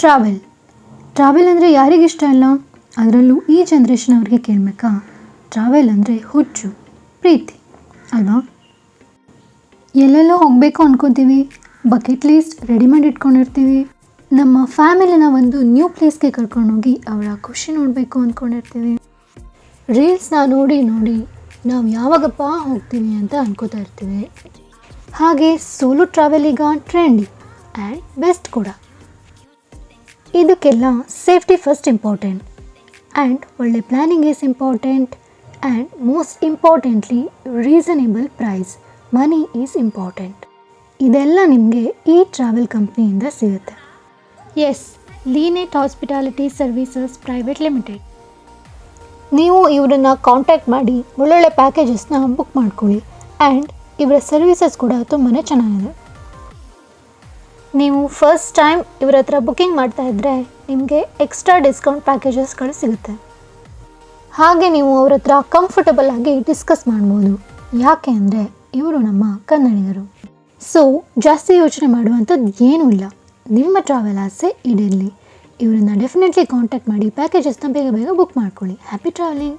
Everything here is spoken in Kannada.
ಟ್ರಾವೆಲ್ ಅಂದರೆ ಯಾರಿಗಿಷ್ಟ ಇಲ್ಲ, ಅದರಲ್ಲೂ ಈ ಜನ್ರೇಷನ್ ಅವ್ರಿಗೆ ಕೇಳಬೇಕಾ? ಟ್ರಾವೆಲ್ ಅಂದರೆ ಹುಚ್ಚು, ಪ್ರೀತಿ ಅಲ್ವಾ? ಎಲ್ಲೆಲ್ಲೋ ಹೋಗಬೇಕು ಅಂದ್ಕೊತೀವಿ, ಬಕೆಟ್ ಲೀಸ್ಟ್ ರೆಡಿ ಮಾಡಿ ಇಟ್ಕೊಂಡಿರ್ತೀವಿ. ನಮ್ಮ ಫ್ಯಾಮಿಲಿನ ಒಂದು ನ್ಯೂ ಪ್ಲೇಸ್ಗೆ ಕರ್ಕೊಂಡೋಗಿ ಅವಳ ಖುಷಿ ನೋಡಬೇಕು ಅಂದ್ಕೊಂಡಿರ್ತೀವಿ. ರೀಲ್ಸ್ನ ನೋಡಿ ನೋಡಿ ನಾವು ಯಾವಾಗಪ್ಪ ಹೋಗ್ತೀವಿ ಅಂತ ಅನ್ಕೋತಾ ಇರ್ತೀವಿ. ಹಾಗೆ ಸೋಲೋ ಟ್ರಾವೆಲ್ ಈಗ ಟ್ರೆಂಡಿ ಆ್ಯಂಡ್ ಬೆಸ್ಟ್ ಕೂಡ. ಇದಕ್ಕೆಲ್ಲ ಸೇಫ್ಟಿ ಫಸ್ಟ್ ಇಂಪಾರ್ಟೆಂಟ್ ಆ್ಯಂಡ್ ಒಳ್ಳೆ planning is important and most importantly reasonable price, money is important. ಇದೆಲ್ಲ ನಿಮಗೆ ಈ ಟ್ರಾವೆಲ್ ಕಂಪ್ನಿಯಿಂದ ಸಿಗುತ್ತೆ. Yes, Leenet hospitality services private limited. ನೀವು ಇವರನ್ನು ಕಾಂಟ್ಯಾಕ್ಟ್ ಮಾಡಿ ಒಳ್ಳೊಳ್ಳೆ ಪ್ಯಾಕೇಜಸ್ನ ಬುಕ್ ಮಾಡ್ಕೊಳ್ಳಿ ಆ್ಯಂಡ್ ಇವರ ಸರ್ವೀಸಸ್ ಕೂಡ ತುಂಬಾ ಚೆನ್ನಾಗಿದೆ. ನೀವು ಫಸ್ಟ್ ಟೈಮ್ ಇವರ ಹತ್ರ ಬುಕ್ಕಿಂಗ್ ಮಾಡ್ತಾ ಇದ್ದರೆ ನಿಮಗೆ ಎಕ್ಸ್ಟ್ರಾ ಡಿಸ್ಕೌಂಟ್ ಪ್ಯಾಕೇಜಸ್ಗಳು ಸಿಗುತ್ತೆ. ಹಾಗೆ ನೀವು ಅವ್ರ ಹತ್ರ ಕಂಫರ್ಟಬಲ್ ಆಗಿ ಡಿಸ್ಕಸ್ ಮಾಡ್ಬೋದು. ಯಾಕೆ ಅಂದರೆ ಇವರು ನಮ್ಮ ಕನ್ನಡಿಗರು. ಸೊ ಜಾಸ್ತಿ ಯೋಚನೆ ಮಾಡುವಂಥದ್ದು ಏನೂ ಇಲ್ಲ. ನಿಮ್ಮ ಟ್ರಾವೆಲ್ ಆಸೆ ಈಡೇರಲಿ. ಇವರನ್ನು ಡೆಫಿನೆಟ್ಲಿ ಕಾಂಟ್ಯಾಕ್ಟ್ ಮಾಡಿ ಪ್ಯಾಕೇಜಸ್ನ ಬೇಗ ಬೇಗ ಬುಕ್ ಮಾಡ್ಕೊಳ್ಳಿ. Happy travelling.